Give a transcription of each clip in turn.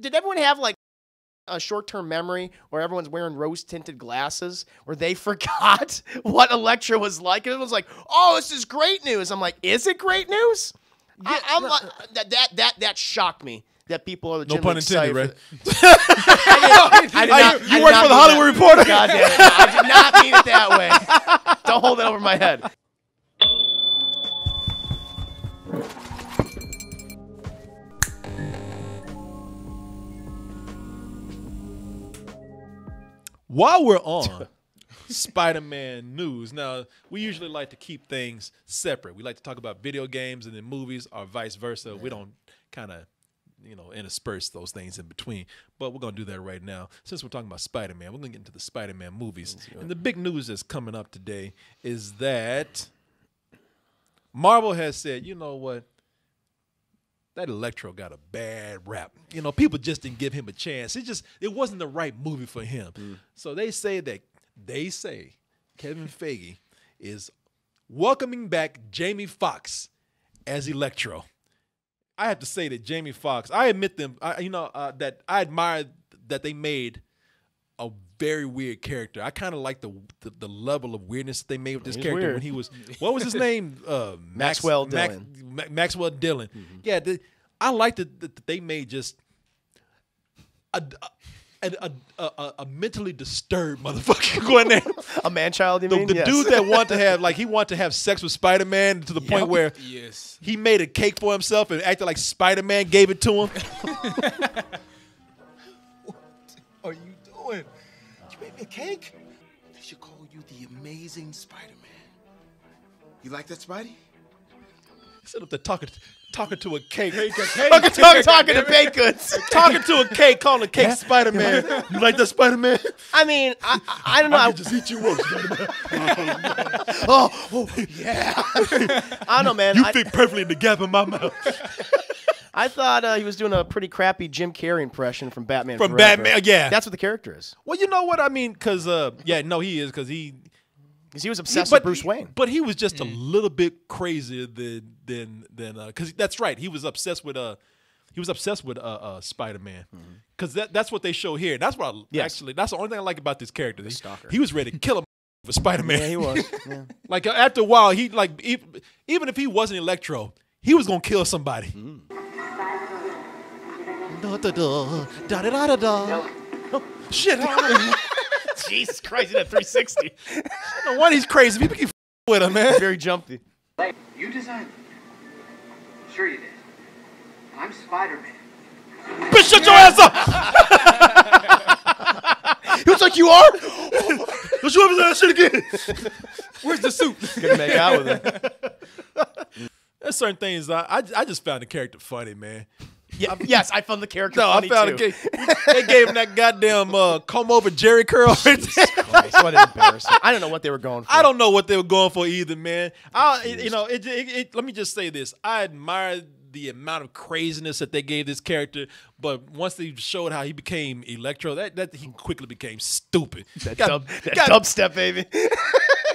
Did everyone have like a short-term memory where everyone's wearing rose-tinted glasses where they forgot what Electro was like? And it was like, oh, this is great news. I'm like, is it great news? Yeah, that shocked me. That people are legitimately no pun intended, right? You work for the Hollywood Reporter. God damn it. I did not mean it that way. Don't hold it over my head. While we're on Spider-Man news, now we usually like to keep things separate. We like to talk about video games and then movies, or vice versa. Yeah. We don't kind of, intersperse those things in between. But we're gonna do that right now. Since we're talking about Spider-Man, we're gonna get into the Spider-Man movies. And the big news that's coming up today is that Marvel has said, you know what? That Electro got a bad rap. People just didn't give him a chance. It wasn't the right movie for him. So they say Kevin Feige is welcoming back Jamie Foxx as Electro. I have to say that Jamie Foxx, I admit that I admire that they made a very weird character. I kind of like the level of weirdness that they made with this character when he was, what was his name? Maxwell Dillon. Maxwell Dillon. Yeah, I like that they made just a mentally disturbed motherfucker going there. A man-child, you mean? The dude that wanted to have sex with Spider-Man to the point where he made a cake for himself and acted like Spider-Man gave it to him. What are you doing? You made me a cake? They should call you the Amazing Spider-Man. You like that, Spidey? He said up there talking to a cake. Talking to baked goods. Talking to a cake, calling a cake Spider-Man. You like that, Spider-Man? I mean, I don't know. I could just eat you up, Spider-Man. oh, yeah. I don't know, man. You fit perfectly in the gap in my mouth. I thought he was doing a pretty crappy Jim Carrey impression from Batman. From Forever. Batman, yeah. That's what the character is. Well, you know what I mean? Because, he is, because he was obsessed with Bruce Wayne. But he was just a little bit crazier than because that's right. He was obsessed with Spider-Man. Because that's what they show here. That's what actually that's the only thing I like about this character. He was ready to kill him for Spider-Man. Yeah, he was. Yeah. Like after a while, even if he wasn't Electro, he was gonna kill somebody. Shit. Jesus Christ, he had 360. No wonder he's crazy. People keep with him, man. He's very jumpy. You designed it. Sure you did. And I'm Spider-Man. Bitch, shut your ass up! He was like, you are? Don't you ever say that shit again? Where's the suit? Gonna make out with him. There's certain things I just found the character funny, man. Yeah, yes, I found the character funny, I found too. They gave him that goddamn comb over Jerry curl. Jesus Christ, what an embarrassment. I don't know what they were going for. I don't know what they were going for either, man. Let me just say this. I admire the amount of craziness that they gave this character, but once they showed how he became Electro, that he quickly became stupid. That dubstep, baby.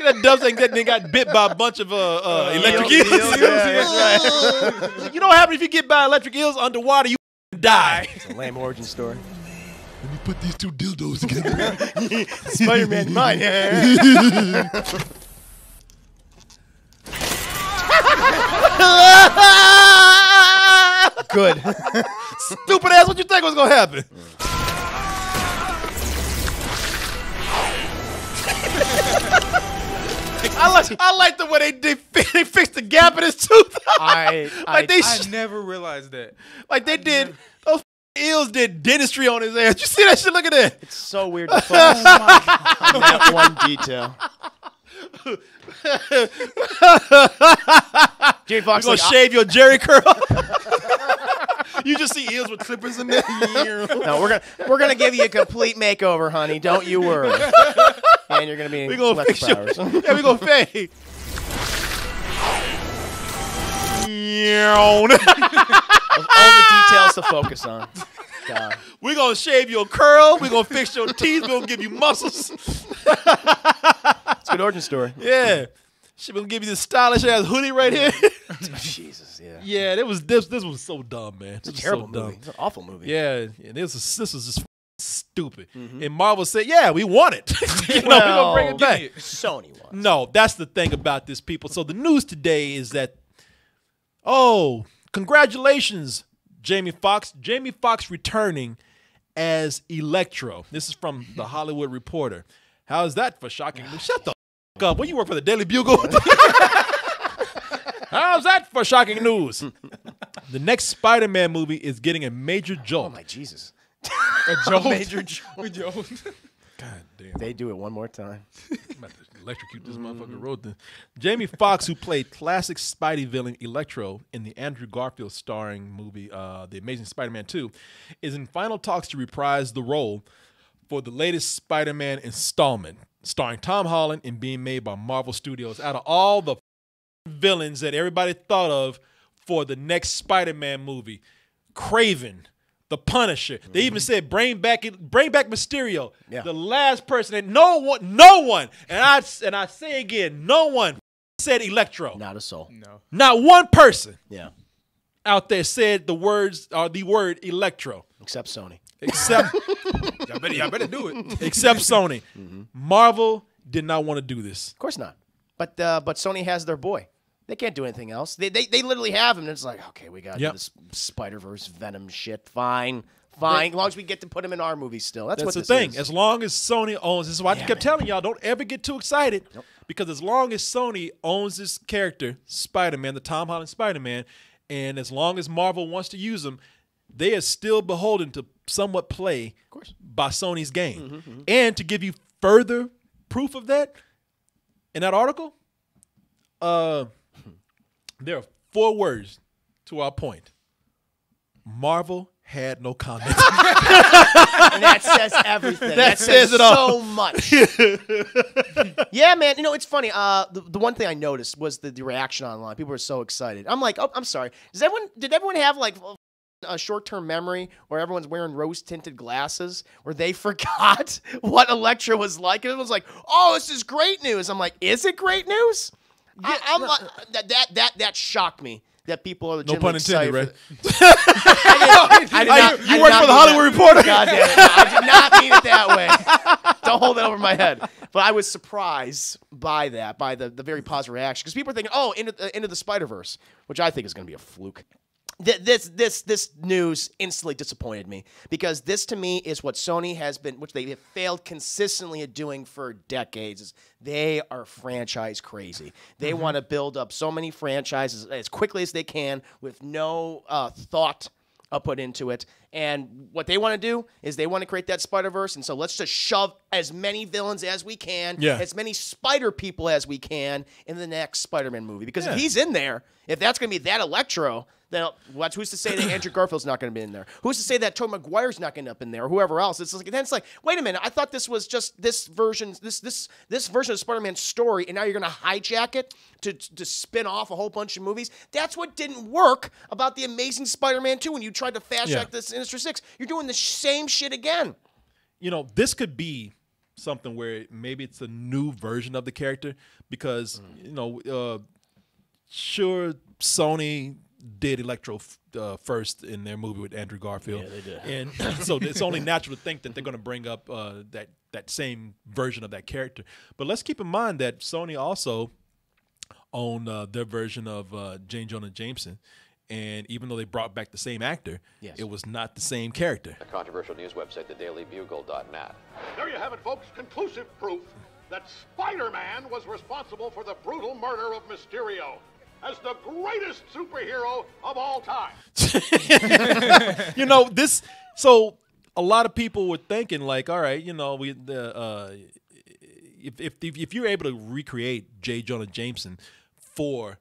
That dubstep that got bit by a bunch of electric eels. Right. You know what happens if you get by electric eels underwater? You die. It's a lame origin story. Let me put these two dildos together. Spider-Man, mine. Good. Stupid ass, what you think was gonna happen? I like the way they fixed the gap in his tooth. I never realized that. Like they did. Those eels did dentistry on his ass. You see that shit? Look at that. It's so weird to focus on that one detail. Jamie Foxx gonna shave your Jerry curl. You just see eels with clippers in there. No, we're gonna give you a complete makeover, honey. Don't you worry. And you're gonna be in less powers. Yeah, we gonna fade. All the details to focus on. God. We're gonna shave your curl. We're gonna fix your teeth. We're gonna give you muscles. It's a good origin story. Yeah. She gonna give you this stylish ass hoodie right here. Jesus, yeah. Yeah, this was so dumb, man. It's a terrible movie. It's an awful movie. Yeah, this was just stupid. And Marvel said, "Yeah, we want it. We gonna bring it back." Sony wants. No, that's the thing about this, people. So the news today is that, congratulations, Jamie Foxx. Jamie Foxx returning as Electro. This is from the Hollywood Reporter. How is that for shocking news? Shut the f up. When you work for the Daily Bugle. How's that for shocking news? The next Spider-Man movie is getting a major jolt. Oh my Jesus. A jolt. Major jolt. God damn. They do it one more time. I'm about to electrocute this motherfucker road then. Jamie Foxx, who played classic Spidey villain Electro in the Andrew Garfield starring movie The Amazing Spider-Man 2, is in final talks to reprise the role for the latest Spider-Man installment, starring Tom Holland and being made by Marvel Studios. Out of all the villains that everybody thought of for the next Spider-Man movie, Kraven, the Punisher. They even said bring back Mysterio. Yeah. The last person that no one, and I say again, no one said Electro. Not a soul. No. Not one person Yeah. out there said the word Electro. Except Sony. Except Y'all better do it. except Sony. Marvel did not want to do this. Of course not. But Sony has their boy. They can't do anything else. They literally have him. And it's like, okay, we got this Spider-Verse Venom shit. Fine. As long as we get to put him in our movies still. That's what the this thing. is. As long as Sony owns this is why I kept telling y'all, don't ever get too excited. Nope. Because as long as Sony owns this character, Spider-Man, the Tom Holland Spider-Man, and as long as Marvel wants to use him, they are still beholden to somewhat play by Sony's game. And to give you further proof of that, in that article, there are 4 words to our point. Marvel had no comment. And that says everything. That says it all. so much. Yeah, man. You know, it's funny. The one thing I noticed was the reaction online. People were so excited. I'm like, oh, I'm sorry. Did everyone have like a short-term memory where everyone's wearing rose-tinted glasses where they forgot what Electro was like? And it was like, oh, this is great news. I'm like, is it great news? Yeah, I'm like, that shocked me. That people are legitimately No pun intended, right? You work for the Hollywood Reporter. God damn it. I did not mean it that way. Don't hold it over my head. But I was surprised by that, by the very positive reaction. Because people are thinking, oh, into the Spider-Verse, which I think is going to be a fluke. This news instantly disappointed me because this to me is what Sony has been, which they have failed consistently at doing for decades. Is they are franchise crazy. They want to build up so many franchises as quickly as they can with no thought put into it. And what they want to do is they want to create that Spider-Verse. And so let's just shove as many villains as we can, as many Spider people as we can in the next Spider-Man movie. Because if he's in there, if that's going to be that Electro, then who's to say that Andrew Garfield's not going to be in there? Who's to say that Tobey Maguire's not going to be in there or whoever else? Then it's like, wait a minute, I thought this was just this version of Spider-Man's story, and now you're going to hijack it to spin off a whole bunch of movies? That's what didn't work about The Amazing Spider-Man 2 when you tried to fast-track this Sinister Six. You're doing the same shit again. You know, this could be something where maybe it's a new version of the character because, sure, Sony did Electro first in their movie with Andrew Garfield. Yeah, they did. And so it's only natural to think that they're going to bring up that same version of that character. But let's keep in mind that Sony also owned their version of J. Jonah Jameson. And even though they brought back the same actor, it was not the same character. A controversial news website, thedailybugle.net. There you have it, folks. Conclusive proof that Spider-Man was responsible for the brutal murder of Mysterio as the greatest superhero of all time. So a lot of people were thinking like, all right, if you're able to recreate J. Jonah Jameson for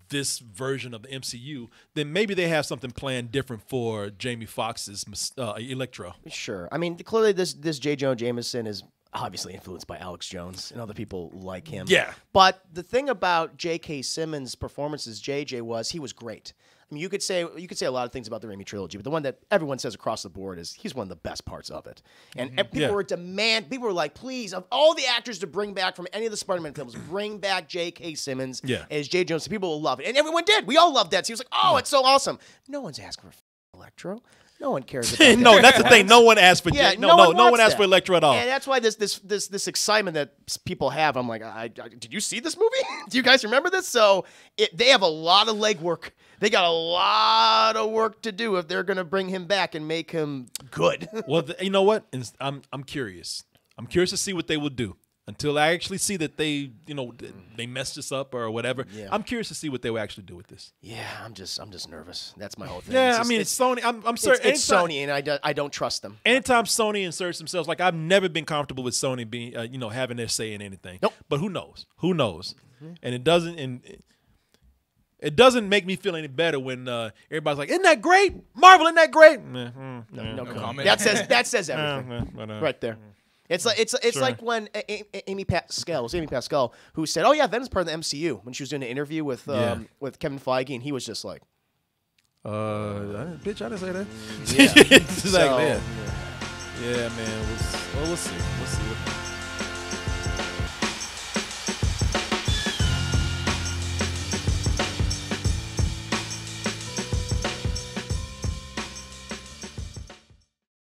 this version of the MCU, then maybe they have something planned different for Jamie Foxx's Electro. Sure. I mean, clearly this J. Jonah Jameson is obviously influenced by Alex Jones and other people like him. Yeah. But the thing about J.K. Simmons' performance as JJ was he was great. I mean, you could say a lot of things about the Raimi trilogy, but the one that everyone says across the board is he's one of the best parts of it. And people were like, please, of all the actors to bring back from any of the Spider-Man films, bring back J.K. Simmons as J. Jonah. People will love it, and everyone did. We all loved that. So he was like, oh, it's so awesome. No one's asking for Electro. No one cares about No, that's the thing. No one asked for no one asked that. for Electro at all. And that's why this excitement that people have. I'm like, did you see this movie? Do you guys remember this? So they have a lot of legwork. They got a lot of work to do if they're going to bring him back and make him good. Well, you know what? I'm curious. I'm curious to see what they will do. Until I actually see that they messed this up or whatever, I'm curious to see what they will actually do with this. Yeah, I'm just nervous. That's my whole thing. Yeah, it's Sony. I'm certain it's Sony, and I don't trust them. Anytime Sony inserts themselves, like I've never been comfortable with Sony being having their say in anything. Nope. But who knows? Who knows? And it doesn't make me feel any better when everybody's like, "Isn't that great? Marvel, isn't that great?" No comment. That says everything right there. It's like when Amy Pascal, who said, "Oh yeah, Venom's part of the MCU," when she was doing an interview with Kevin Feige, and he was just like, "Bitch, I didn't say that." Yeah. It's like, man, yeah, man. We'll see.